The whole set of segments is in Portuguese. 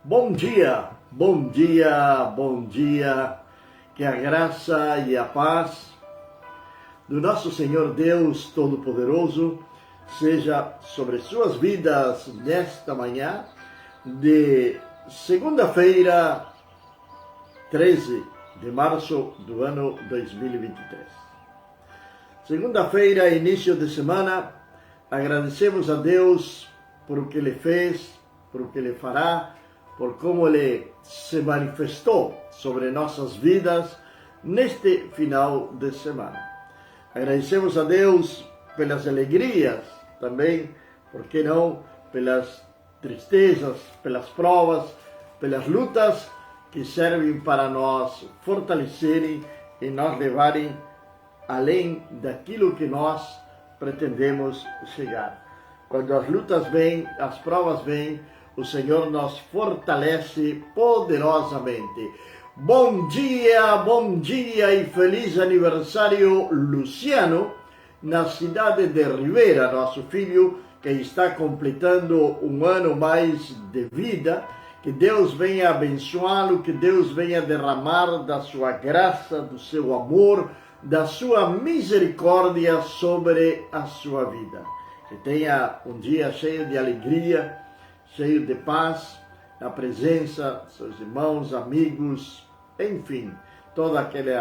Bom dia, bom dia, bom dia. Que a graça e a paz do nosso Senhor Deus Todo-Poderoso seja sobre suas vidas nesta manhã de segunda-feira, 13 de março do ano 2023. Segunda-feira, início de semana, agradecemos a Deus por o que Ele fez, por o que Ele fará, por como Ele se manifestou sobre nossas vidas neste final de semana. Agradecemos a Deus pelas alegrias, também, por que não, pelas tristezas, pelas provas, pelas lutas que servem para nos fortalecerem e nos levarem além daquilo que nós pretendemos chegar. Quando as lutas vêm, as provas vêm, o Senhor nos fortalece poderosamente. Bom dia e feliz aniversário, Luciano, na cidade de Ribeira, nosso filho que está completando um ano mais de vida. Que Deus venha abençoá-lo, que Deus venha derramar da sua graça, do seu amor, da sua misericórdia sobre a sua vida. Que tenha um dia cheio de alegria, cheio de paz, na presença de seus irmãos, amigos, enfim, todo aquele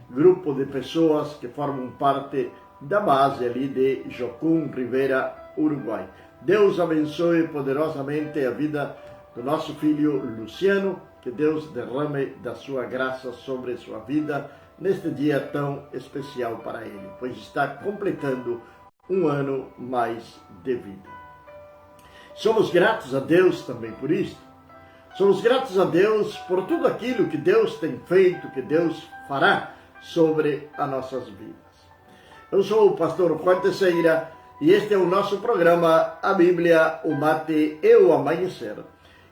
grupo de pessoas que formam parte da base ali de Jocum, Ribeira, Uruguai. Deus abençoe poderosamente a vida do nosso filho Luciano, que Deus derrame da sua graça sobre sua vida neste dia tão especial para ele, pois está completando um ano mais de vida. Somos gratos a Deus também por isso. Somos gratos a Deus por tudo aquilo que Deus tem feito, que Deus fará sobre as nossas vidas. Eu sou o pastor Juan Teixeira e este é o nosso programa A Bíblia, o Mate e o Amanhecer,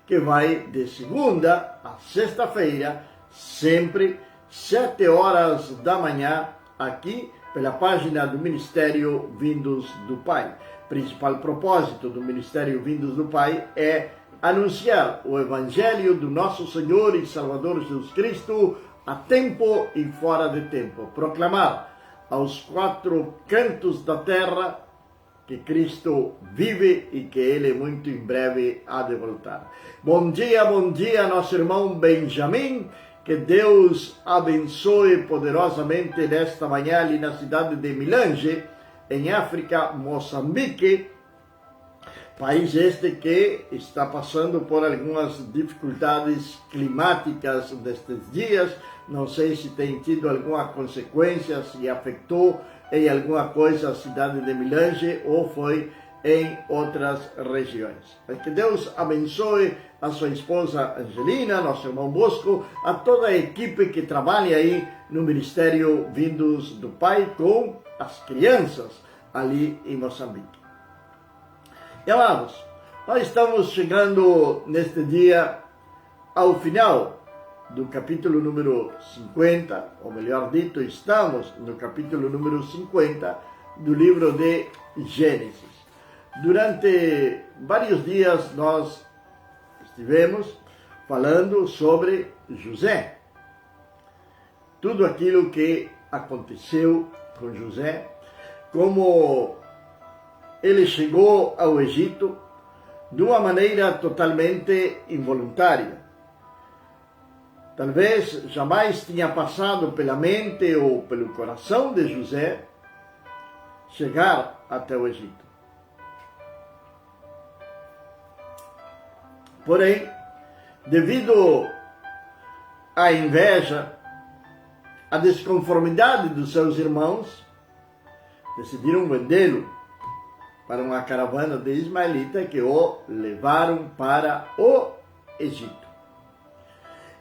que vai de segunda a sexta-feira, sempre 7 horas da manhã, aqui pela página do Ministério Vindos do Pai. O principal propósito do Ministério Vindos do Pai é anunciar o Evangelho do nosso Senhor e Salvador Jesus Cristo a tempo e fora de tempo. Proclamar aos 4 cantos da terra que Cristo vive e que Ele muito em breve há de voltar. Bom dia, nosso irmão Benjamin. Que Deus abençoe poderosamente nesta manhã ali na cidade de Milange, em África, Moçambique, país este que está passando por algumas dificuldades climáticas destes dias. Não sei se tem tido alguma consequência, se afetou em alguma coisa a cidade de Milange ou foi em outras regiões. Que Deus abençoe a sua esposa Angelina, nosso irmão Bosco, a toda a equipe que trabalha aí no Ministério Vindos do Pai com as crianças ali em Moçambique. E amados, nós estamos chegando neste dia ao final do capítulo número 50, ou melhor dito, estamos no capítulo número 50 do livro de Gênesis. Durante vários dias nós estivemos falando sobre José. Tudo aquilo que aconteceu com José, como ele chegou ao Egito de uma maneira totalmente involuntária. Talvez jamais tinha passado pela mente ou pelo coração de José chegar até o Egito. Porém, devido à inveja, à desconformidade dos seus irmãos, decidiram vendê-lo para uma caravana de ismaelitas que o levaram para o Egito.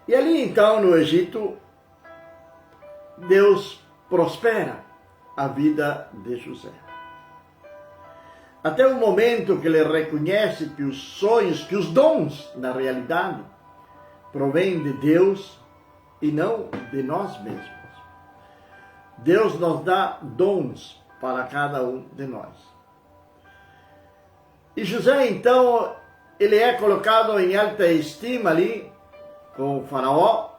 E ali então no Egito, Deus prospera a vida de José. Até o momento que ele reconhece que os sonhos, que os dons, na realidade, provêm de Deus e não de nós mesmos. Deus nos dá dons para cada um de nós. E José, então, ele é colocado em alta estima ali com o faraó,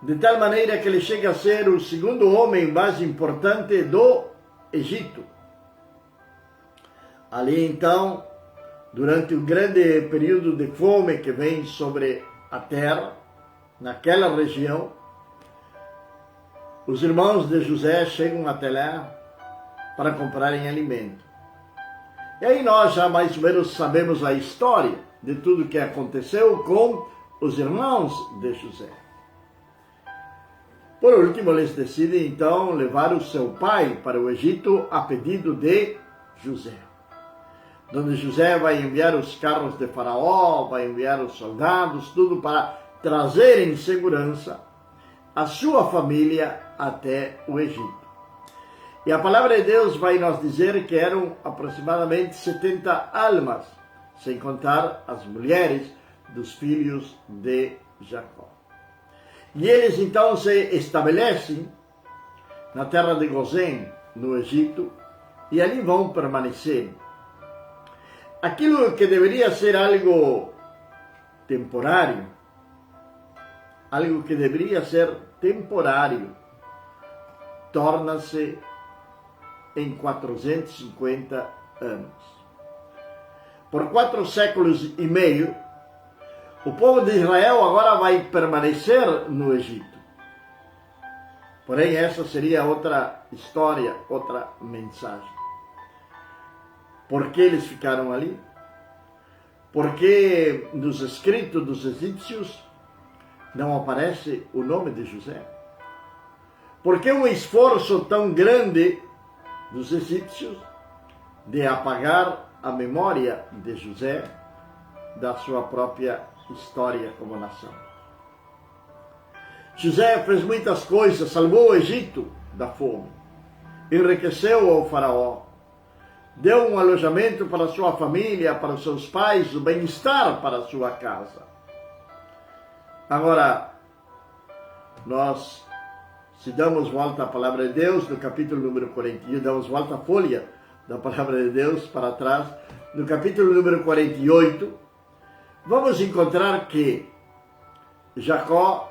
de tal maneira que ele chega a ser o segundo homem mais importante do Egito. Ali então, durante um grande período de fome que vem sobre a terra, naquela região, os irmãos de José chegam até lá para comprarem alimento. E aí nós já mais ou menos sabemos a história de tudo que aconteceu com os irmãos de José. Por último, eles decidem então levar o seu pai para o Egito a pedido de José. Onde José vai enviar os carros de Faraó, vai enviar os soldados, tudo para trazer em segurança a sua família até o Egito. E a palavra de Deus vai nos dizer que eram aproximadamente 70 almas, sem contar as mulheres dos filhos de Jacó. E eles então se estabelecem na terra de Gozém, no Egito, e ali vão permanecer. Aquilo que deveria ser algo temporário, torna-se em 450 anos. Por 4 séculos e meio, o povo de Israel agora vai permanecer no Egito. Porém, essa seria outra história, outra mensagem. Por que eles ficaram ali? Porque nos escritos dos egípcios não aparece o nome de José. Por que um esforço tão grande dos egípcios de apagar a memória de José da sua própria história como nação? José fez muitas coisas, salvou o Egito da fome, enriqueceu o faraó, deu um alojamento para sua família, para os seus pais, o bem-estar para a sua casa. Agora, nós, se damos volta à palavra de Deus, no capítulo número 41, damos volta à folha da palavra de Deus para trás, no capítulo número 48, vamos encontrar que Jacó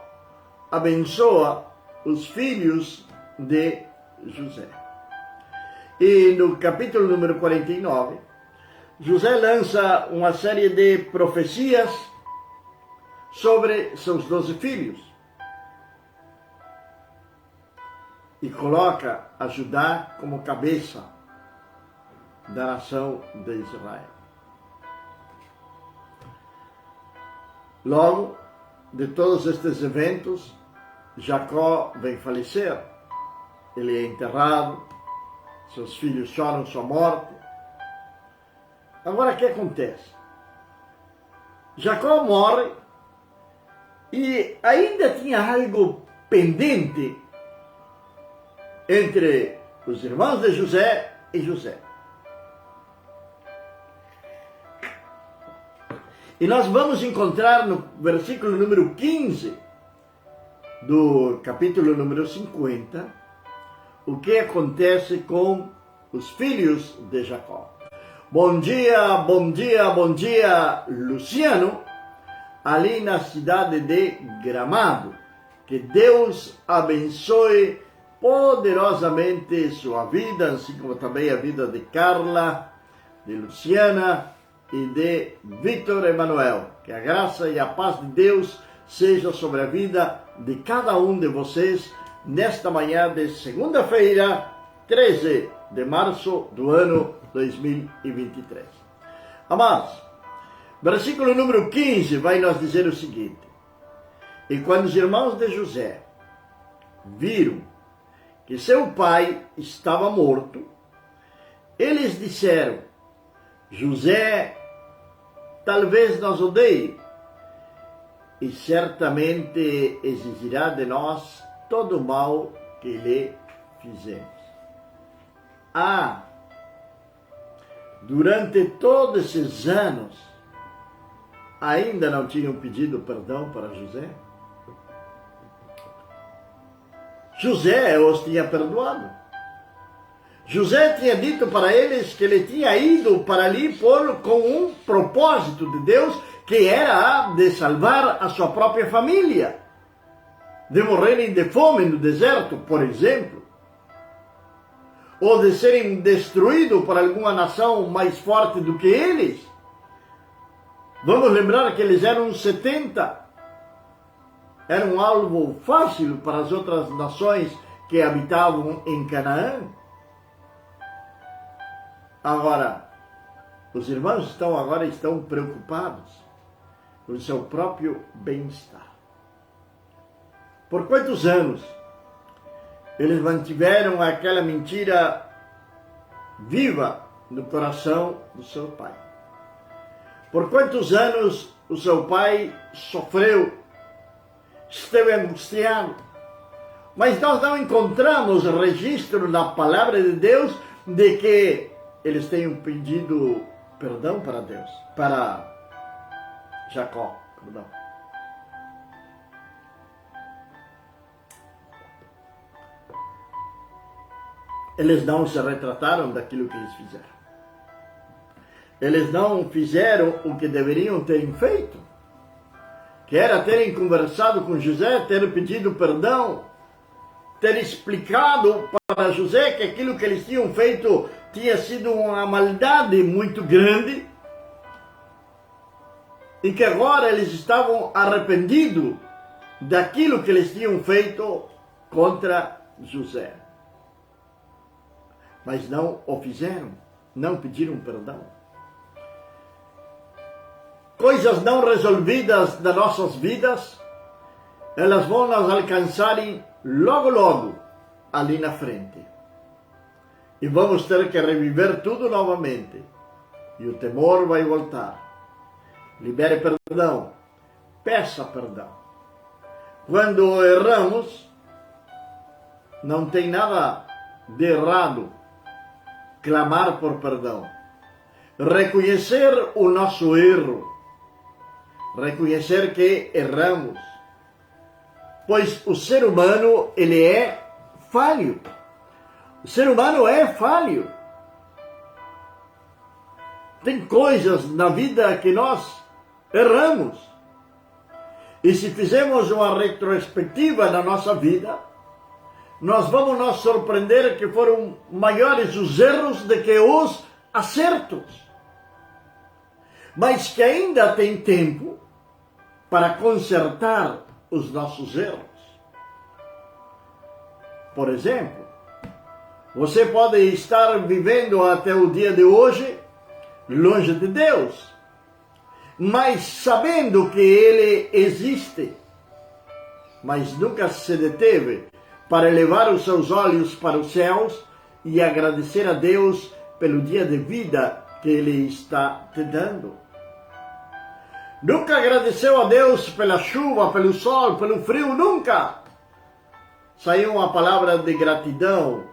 abençoa os filhos de José. E no capítulo número 49, José lança uma série de profecias sobre seus 12 filhos e coloca a Judá como cabeça da nação de Israel. Logo, de todos estes eventos, Jacó vem falecer. Ele é enterrado, seus filhos choram sua morte. Agora, o que acontece? Jacó morre e ainda tinha algo pendente entre os irmãos de José e José. E nós vamos encontrar no versículo número 15 do capítulo número 50 o que acontece com os filhos de Jacó. Bom dia, bom dia, bom dia, Luciano, ali na cidade de Gramado. Que Deus abençoe poderosamente sua vida, assim como também a vida de Carla, de Luciana e de Vitor Emanuel. Que a graça e a paz de Deus seja sobre a vida de cada um de vocês nesta manhã de segunda-feira, 13 de março do ano 2023. Amados, versículo número 15 vai nos dizer o seguinte: e quando os irmãos de José viram que seu pai estava morto, eles disseram: José talvez nos odeie e certamente exigirá de nós todo o mal que lhe fizemos. Durante todos esses anos, ainda não tinham pedido perdão para José? José os tinha perdoado. José tinha dito para eles que ele tinha ido para ali com um propósito de Deus, que era de salvar a sua própria família, de morrerem de fome no deserto, por exemplo, ou de serem destruídos por alguma nação mais forte do que eles. Vamos lembrar que eles eram 70, era um alvo fácil para as outras nações que habitavam em Canaã. Agora, os irmãos estão preocupados com o seu próprio bem-estar. Por quantos anos eles mantiveram aquela mentira viva no coração do seu pai? Por quantos anos o seu pai sofreu, esteve angustiado? Mas nós não encontramos registro na palavra de Deus de que eles tenham pedido perdão para Deus, para Jacó, perdão. Eles não se retrataram daquilo que eles fizeram. Eles não fizeram o que deveriam ter feito, que era terem conversado com José, ter pedido perdão, ter explicado para José que aquilo que eles tinham feito tinha sido uma maldade muito grande e que agora eles estavam arrependidos daquilo que eles tinham feito contra José. Mas não o fizeram, não pediram perdão. Coisas não resolvidas das nossas vidas, elas vão nos alcançarem logo, logo, ali na frente. E vamos ter que reviver tudo novamente. E o temor vai voltar. Libere perdão. Peça perdão. Quando erramos, não tem nada de errado clamar por perdão. Reconhecer o nosso erro. Reconhecer que erramos. Pois o ser humano, ele é falho. O ser humano é falho. Tem coisas na vida que nós erramos. E se fizermos uma retrospectiva na nossa vida, nós vamos nos surpreender que foram maiores os erros do que os acertos. Mas que ainda tem tempo para consertar os nossos erros. Por exemplo, você pode estar vivendo até o dia de hoje longe de Deus, mas sabendo que Ele existe, mas nunca se deteve para elevar os seus olhos para os céus e agradecer a Deus pelo dia de vida que Ele está te dando. Nunca agradeceu a Deus pela chuva, pelo sol, pelo frio, nunca. Saiu uma palavra de gratidão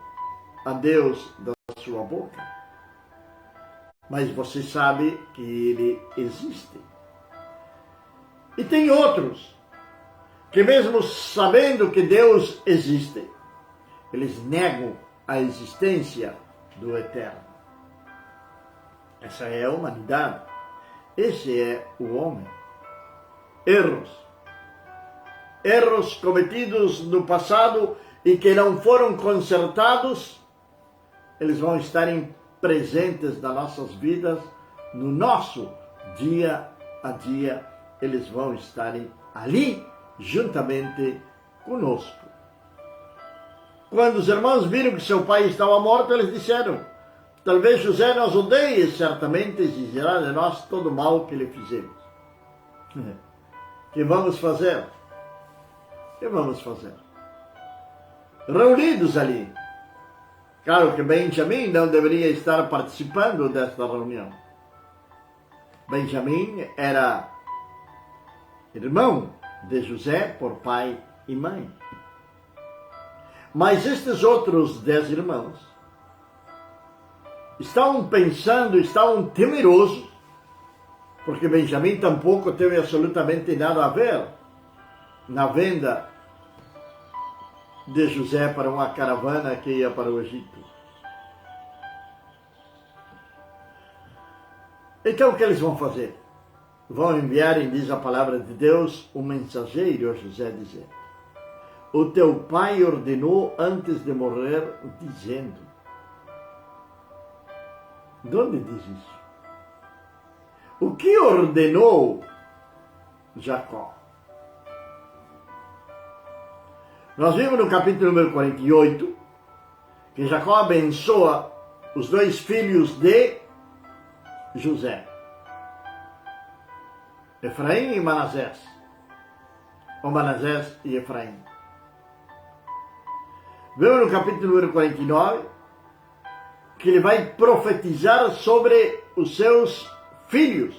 a Deus da sua boca. Mas você sabe que Ele existe. E tem outros que mesmo sabendo que Deus existe, eles negam a existência do Eterno. Essa é a humanidade. Esse é o homem. Erros. Erros cometidos no passado e que não foram consertados, eles vão estar presentes nas nossas vidas, no nosso dia a dia, eles vão estar ali juntamente conosco. Quando os irmãos viram que seu pai estava morto, eles disseram: talvez José nos odeie, certamente exigirá de nós todo o mal que lhe fizemos. Que vamos fazer? Que vamos fazer? Reunidos ali. Claro que Benjamim não deveria estar participando desta reunião. Benjamim era irmão de José por pai e mãe. Mas estes outros 10 irmãos estavam pensando, estavam temerosos, porque Benjamim tampouco teve absolutamente nada a ver na venda de José para uma caravana que ia para o Egito. Então o que eles vão fazer? Vão enviar, diz a palavra de Deus, um mensageiro a José dizendo: o teu pai ordenou antes de morrer, dizendo. De onde diz isso? O que ordenou Jacó? Nós vimos no capítulo número 48 que Jacó abençoa os dois filhos de José, Efraim e Manassés, ou Manassés e Efraim. Vemos no capítulo número 49 que ele vai profetizar sobre os seus filhos.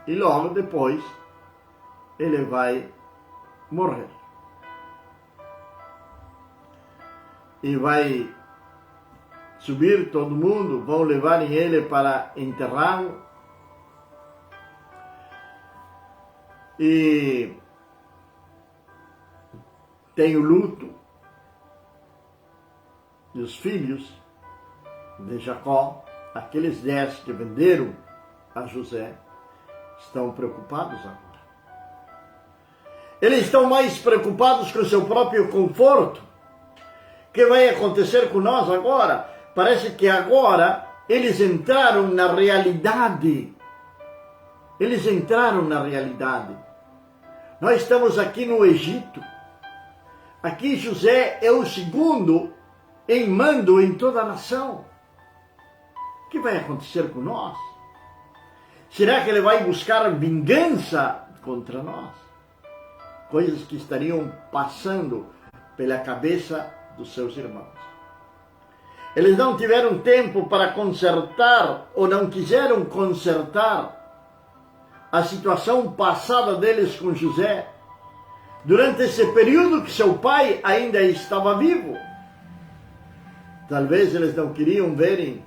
E logo depois ele vai morrer. E vai subir todo mundo, vão levar ele para enterrá-lo. E tem o luto. E os filhos de Jacó, aqueles 10 que venderam a José, estão preocupados agora. Eles estão mais preocupados com o seu próprio conforto. O que vai acontecer com nós agora? Parece que agora eles entraram na realidade. Eles entraram na realidade. Nós estamos aqui no Egito. Aqui José é o segundo em mando em toda a nação. O que vai acontecer com nós? Será que ele vai buscar vingança contra nós? Coisas que estariam passando pela cabeça dos seus irmãos. Eles não tiveram tempo para consertar, ou não quiseram consertar, a situação passada deles com José, durante esse período que seu pai ainda estava vivo. Talvez eles não queriam verem,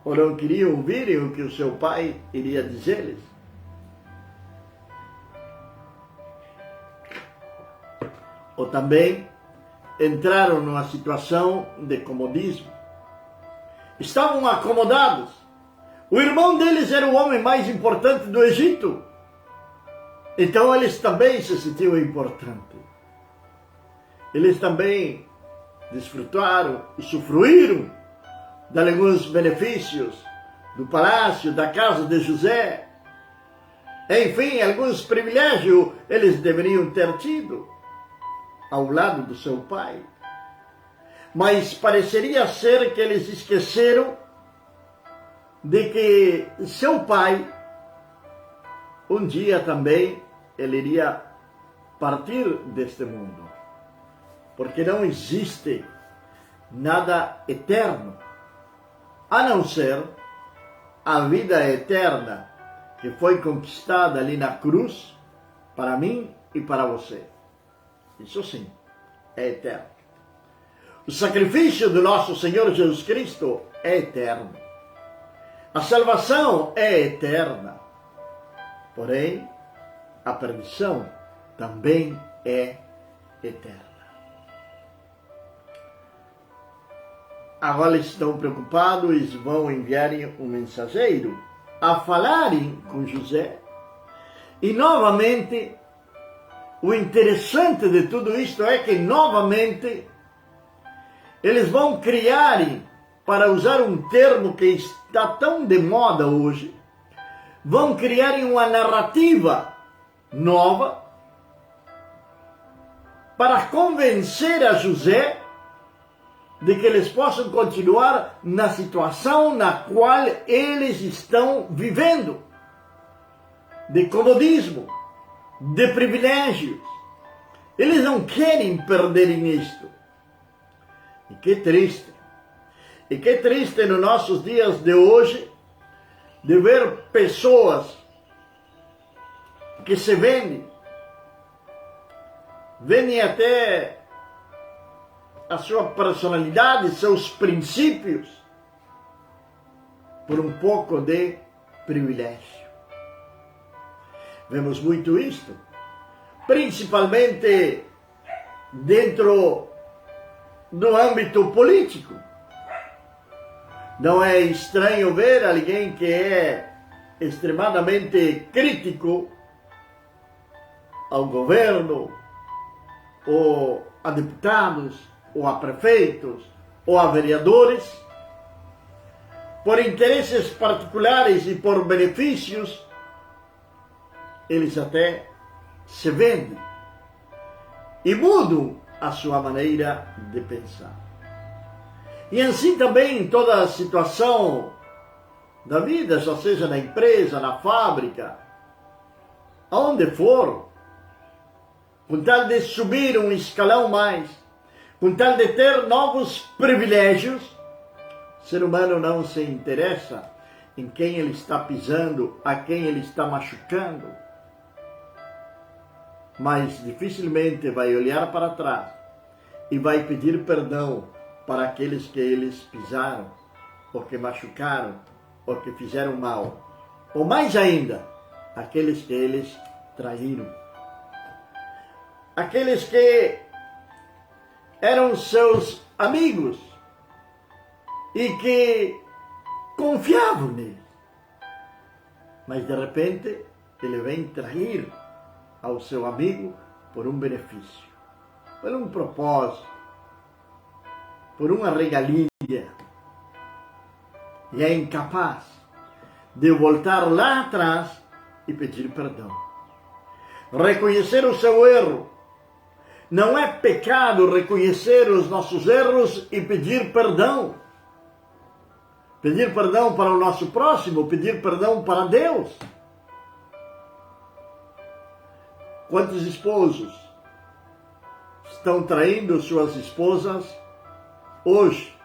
ou não queriam ouvirem o que o seu pai iria dizer-lhes. Ou também entraram numa situação de comodismo. Estavam acomodados. O irmão deles era o homem mais importante do Egito. Então eles também se sentiam importantes. Eles também desfrutaram, usufruíram de alguns benefícios do palácio, da casa de José. Enfim, alguns privilégios eles deveriam ter tido ao lado do seu pai. Mas pareceria ser que eles esqueceram de que seu pai, um dia também, ele iria partir deste mundo. Porque não existe nada eterno, a não ser a vida eterna que foi conquistada ali na cruz, para mim e para você. Isso sim, é eterno. O sacrifício do nosso Senhor Jesus Cristo é eterno. A salvação é eterna. Porém, a perdição também é eterna. Agora eles estão preocupados e vão enviar um mensageiro a falarem com José. E novamente, o interessante de tudo isto é que novamente eles vão criar, para usar um termo que está tão de moda hoje, vão criar uma narrativa nova para convencer a José de que eles possam continuar na situação na qual eles estão vivendo, de comodismo, de privilégios. Eles não querem perderem isto. E que triste. E que triste nos nossos dias de hoje de ver pessoas que se vendem até a sua personalidade, seus princípios, por um pouco de privilégio. Vemos muito isto, principalmente dentro do âmbito político. Não é estranho ver alguém que é extremadamente crítico ao governo, ou a deputados, ou a prefeitos, ou a vereadores, por interesses particulares e por benefícios, eles até se vendem e mudam a sua maneira de pensar. E assim também em toda a situação da vida, já seja na empresa, na fábrica, aonde for, com tal de subir um escalão mais, com tal de ter novos privilégios, o ser humano não se interessa em quem ele está pisando, a quem ele está machucando, mas dificilmente vai olhar para trás e vai pedir perdão para aqueles que eles pisaram, ou que machucaram, ou que fizeram mal, ou mais ainda, aqueles que eles traíram. Aqueles que eram seus amigos e que confiavam nele. Mas de repente ele vem trair ao seu amigo por um benefício, por um propósito, por uma regalia. E é incapaz de voltar lá atrás e pedir perdão. Reconhecer o seu erro. Não é pecado reconhecer os nossos erros e pedir perdão. Pedir perdão para o nosso próximo, pedir perdão para Deus. Quantos esposos estão traindo suas esposas hoje?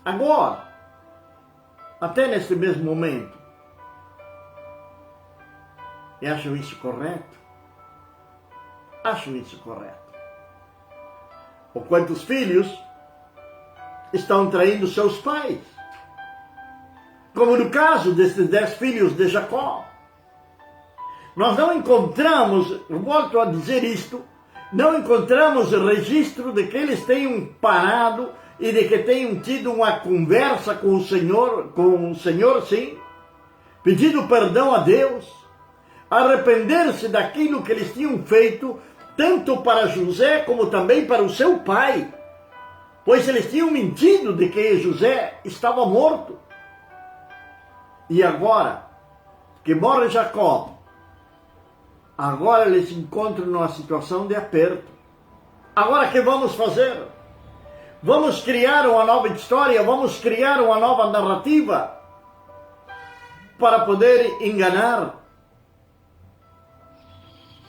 Agora, até neste mesmo momento. E acham isso correto? Acham isso correto. Ou quantos filhos estão traindo seus pais? Como no caso destes 10 filhos de Jacó. Nós não encontramos, volto a dizer isto, não encontramos registro de que eles tenham parado e de que tenham tido uma conversa com o Senhor, sim, pedido perdão a Deus, arrepender-se daquilo que eles tinham feito, tanto para José como também para o seu pai, pois eles tinham mentido de que José estava morto. E agora que morre Jacó, agora eles se encontram numa situação de aperto. Agora o que vamos fazer? Vamos criar uma nova história, vamos criar uma nova narrativa para poder enganar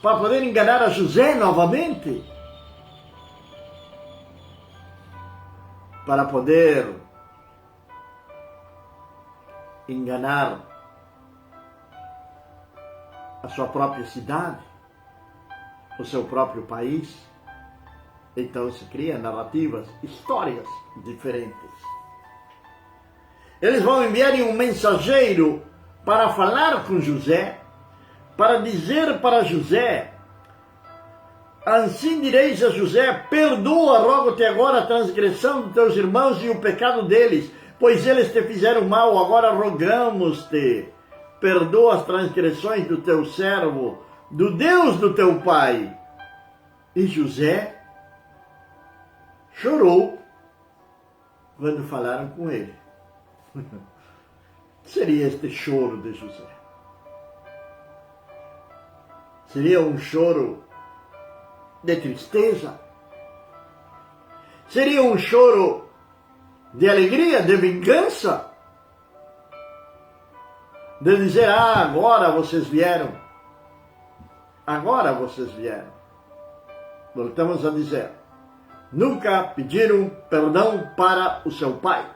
a José novamente, para poder enganar a sua própria cidade, o seu próprio país. Então se criam narrativas, histórias diferentes. Eles vão enviar um mensageiro para falar com José, para dizer para José: assim direis a José, perdoa, rogo-te agora a transgressão dos teus irmãos e o pecado deles, pois eles te fizeram mal, agora rogamos-te, perdoa as transgressões do teu servo, do Deus do teu pai. E José chorou quando falaram com ele. Seria este choro de José? Seria um choro de tristeza? Seria um choro de alegria, de vingança? De dizer: agora vocês vieram. Agora vocês vieram. Voltamos a dizer: nunca pediram perdão para o seu pai.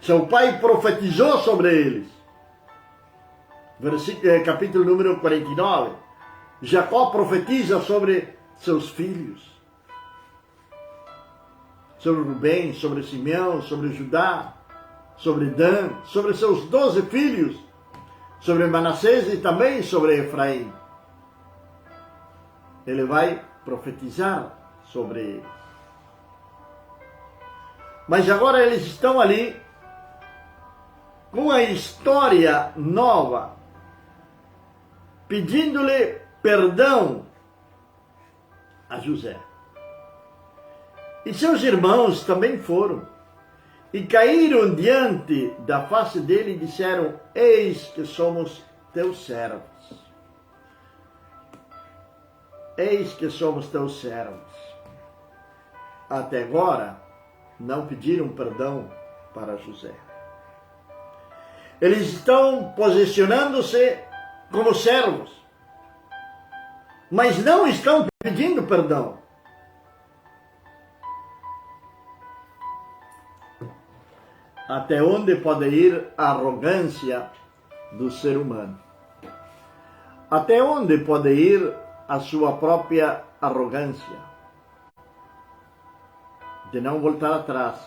Seu pai profetizou sobre eles. Capítulo número 49. Jacó profetiza sobre seus filhos. Sobre Rubem, sobre Simeão, sobre Judá, sobre Dan, sobre seus 12 filhos, sobre Manassés e também sobre Efraim. Ele vai profetizar sobre eles. Mas agora eles estão ali com uma história nova, pedindo-lhe perdão a José. E seus irmãos também foram, e caíram diante da face dele e disseram: eis que somos teus servos. Eis que somos teus servos. Até agora, não pediram perdão para José. Eles estão posicionando-se como servos, mas não estão pedindo perdão. Até onde pode ir a arrogância do ser humano? Até onde pode ir a sua própria arrogância? De não voltar atrás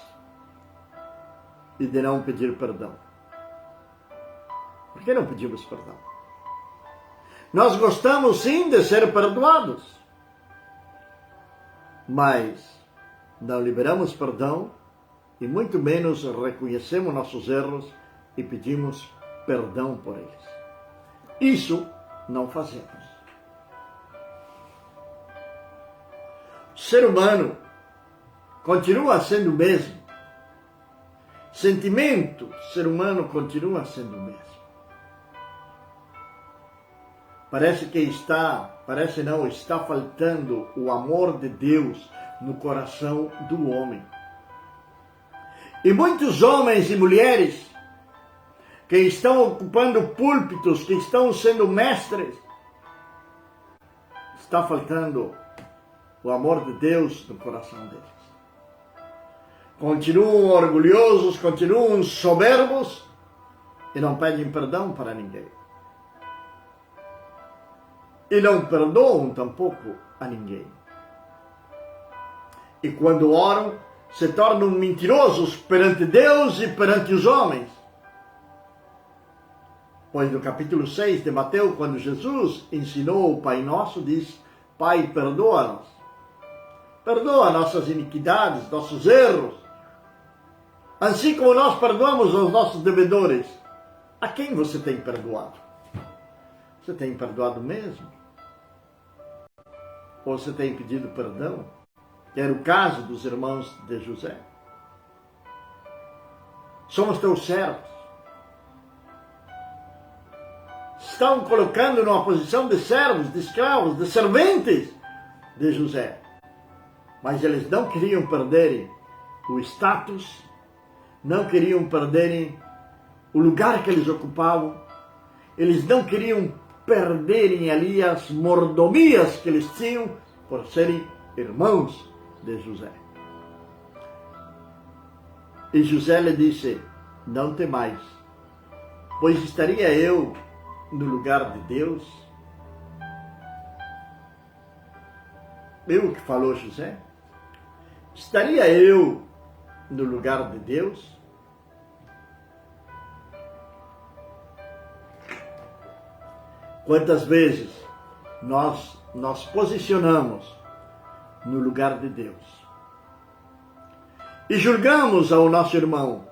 e de não pedir perdão. Por que não pedimos perdão? Nós gostamos sim de ser perdoados, mas não liberamos perdão e muito menos reconhecemos nossos erros e pedimos perdão por eles. Isso não fazemos. O ser humano continua sendo o mesmo. Sentimento, ser humano continua sendo o mesmo. Está faltando o amor de Deus no coração do homem. E muitos homens e mulheres que estão ocupando púlpitos, que estão sendo mestres, está faltando o amor de Deus no coração deles. Continuam orgulhosos, continuam soberbos e não pedem perdão para ninguém. E não perdoam tampouco a ninguém. E quando oram, se tornam mentirosos perante Deus e perante os homens. Pois no capítulo 6 de Mateus, quando Jesus ensinou o Pai Nosso, diz: Pai, perdoa-nos. Perdoa nossas iniquidades, nossos erros. Assim como nós perdoamos aos nossos devedores. A quem você tem perdoado? Você tem perdoado mesmo? Ou você tem pedido perdão? Que era o caso dos irmãos de José. Somos teus servos. Estão colocando numa posição de servos, de escravos, de serventes de José. Mas eles não queriam perderem o status, não queriam perderem o lugar que eles ocupavam, eles não queriam perderem ali as mordomias que eles tinham por serem irmãos de José. E José lhe disse: não temais, pois estaria eu no lugar de Deus? Eu que falou José? Estaria eu no lugar de Deus? Quantas vezes nós nos posicionamos no lugar de Deus e julgamos ao nosso irmão,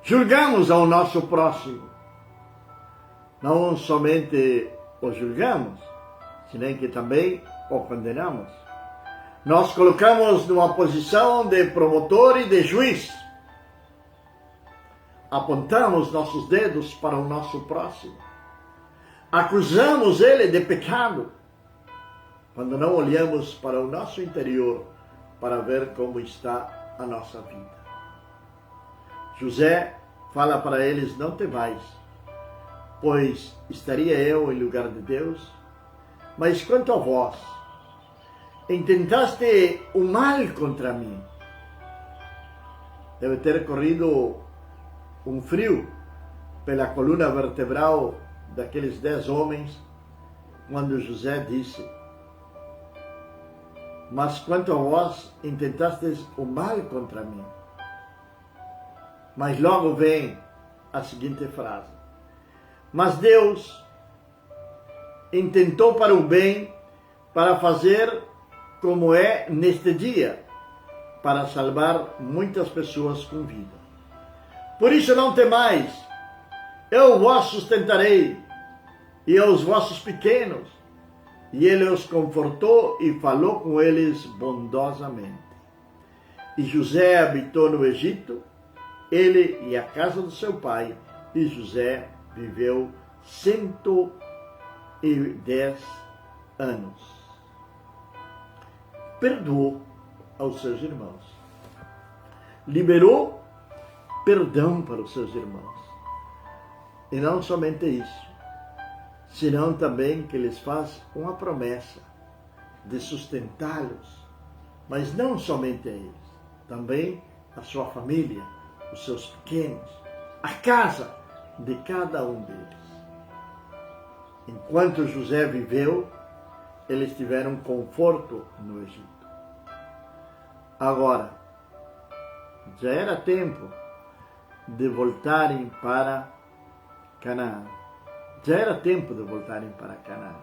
julgamos ao nosso próximo, não somente o julgamos, senão que também o condenamos. Nós colocamos numa posição de promotor e de juiz. Apontamos nossos dedos para o nosso próximo. Acusamos ele de pecado, quando não olhamos para o nosso interior para ver como está a nossa vida. José fala para eles: não temais, pois estaria eu em lugar de Deus? Mas quanto a vós, intentaste o mal contra mim. Deve ter corrido um frio pela coluna vertebral daqueles 10 homens, quando José disse: mas quanto a vós, intentastes o mal contra mim. Mas logo vem a seguinte frase: mas Deus intentou para o bem, para fazer como é neste dia, para salvar muitas pessoas com vida. Por isso não temais, eu vos sustentarei, e aos vossos pequenos. E ele os confortou e falou com eles bondosamente. E José habitou no Egito, ele e a casa do seu pai, e José viveu 110 anos. Perdoou aos seus irmãos. Liberou perdão para os seus irmãos. E não somente isso, senão também que lhes faz uma promessa de sustentá-los, mas não somente a eles, também a sua família, os seus pequenos, a casa de cada um deles. Enquanto José viveu, eles tiveram conforto no Egito. Agora, já era tempo de voltarem para Canaã. Já era tempo de voltarem para Canaã.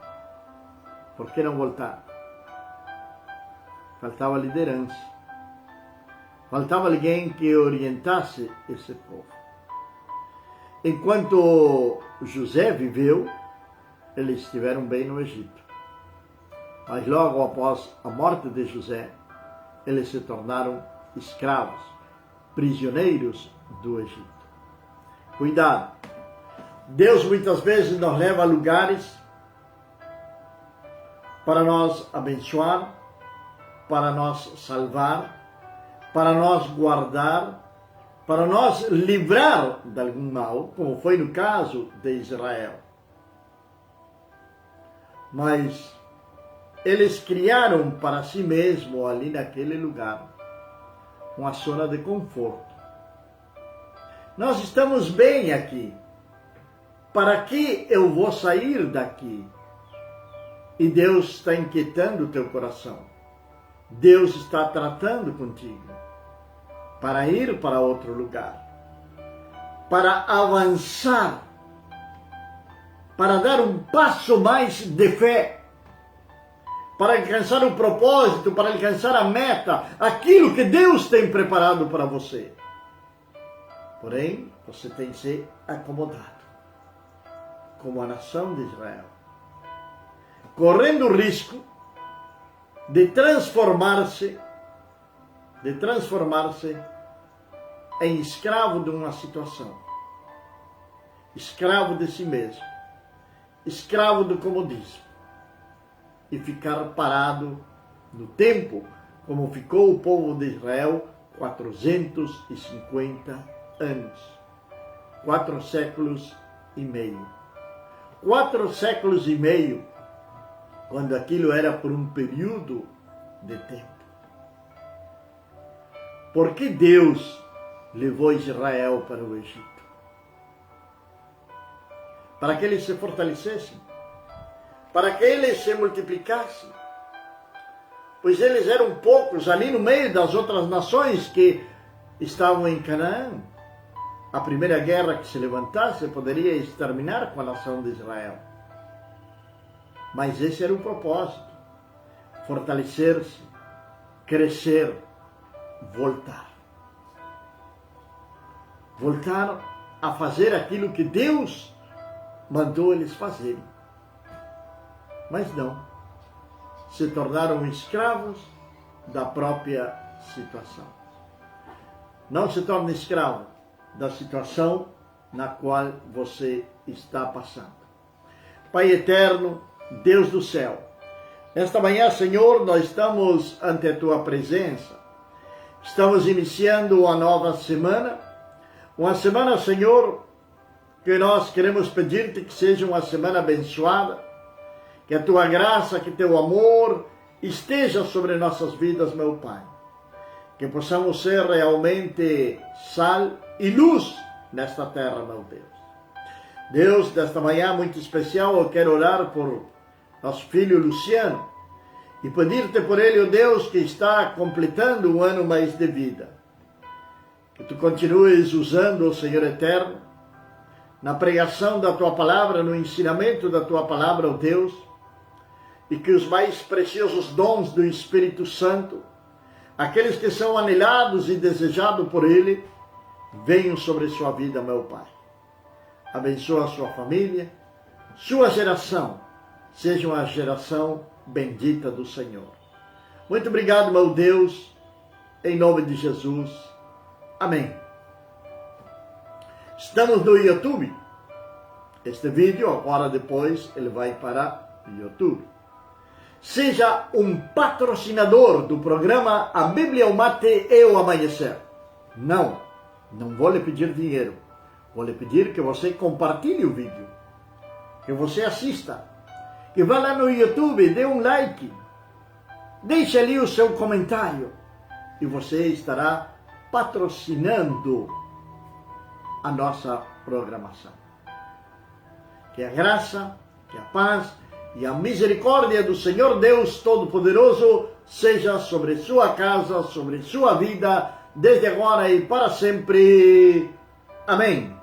Por que não voltar? Faltava liderança. Faltava alguém que orientasse esse povo. Enquanto José viveu, eles estiveram bem no Egito. Mas logo após a morte de José, eles se tornaram escravos, prisioneiros do Egito. Cuidado! Deus muitas vezes nos leva a lugares para nós abençoar, para nós salvar, para nós guardar, para nós livrar de algum mal, como foi no caso de Israel. Mas eles criaram para si mesmos ali naquele lugar uma zona de conforto. Nós estamos bem aqui. Para que eu vou sair daqui? E Deus está inquietando o teu coração. Deus está tratando contigo para ir para outro lugar, para avançar, para dar um passo mais de fé, para alcançar o propósito, para alcançar a meta, aquilo que Deus tem preparado para você. Porém, você tem que se acomodar, como a nação de Israel, correndo o risco de transformar-se em escravo de uma situação, escravo de si mesmo, escravo do comodismo, e ficar parado no tempo, como ficou o povo de Israel 450 anos, 4 séculos e meio. 4 séculos e meio, quando aquilo era por um período de tempo. Por que Deus levou Israel para o Egito? Para que eles se fortalecessem, para que eles se multiplicassem, pois eles eram poucos ali no meio das outras nações que estavam em Canaã. A primeira guerra que se levantasse poderia exterminar com a nação de Israel. Mas esse era o propósito: fortalecer-se, crescer, voltar. Voltar a fazer aquilo que Deus mandou eles fazerem. Mas não, se tornaram escravos da própria situação. Não se torne escravo da situação na qual você está passando. Pai eterno, Deus do céu, nesta manhã, Senhor, nós estamos ante a Tua presença. Estamos iniciando uma nova semana, Senhor, que nós queremos pedir-te que seja uma semana abençoada, que a Tua graça, que Teu amor esteja sobre nossas vidas, meu Pai. Que possamos ser realmente sal e luz nesta terra, meu Deus. Deus, desta manhã muito especial, eu quero orar por nosso filho Luciano e pedir-te por ele, ó Deus, que está completando um ano mais de vida. Que Tu continues usando, ó Senhor eterno, na pregação da Tua palavra, no ensinamento da Tua palavra, ó Deus, e que os mais preciosos dons do Espírito Santo aqueles que são anelados e desejados por Ele, venham sobre sua vida, meu Pai. Abençoa a sua família, sua geração, seja uma geração bendita do Senhor. Muito obrigado, meu Deus, em nome de Jesus. Amém. Estamos no YouTube. Este vídeo, agora depois, ele vai para o YouTube. Seja um patrocinador do programa A Bíblia, o Mate e o Amanhecer. Não vou lhe pedir dinheiro. Vou lhe pedir que você compartilhe o vídeo, que você assista, que vá lá no YouTube, dê um like, deixe ali o seu comentário e você estará patrocinando a nossa programação. Que a graça, que a paz e a misericórdia do Senhor Deus Todo-Poderoso seja sobre sua casa, sobre sua vida, desde agora e para sempre. Amém.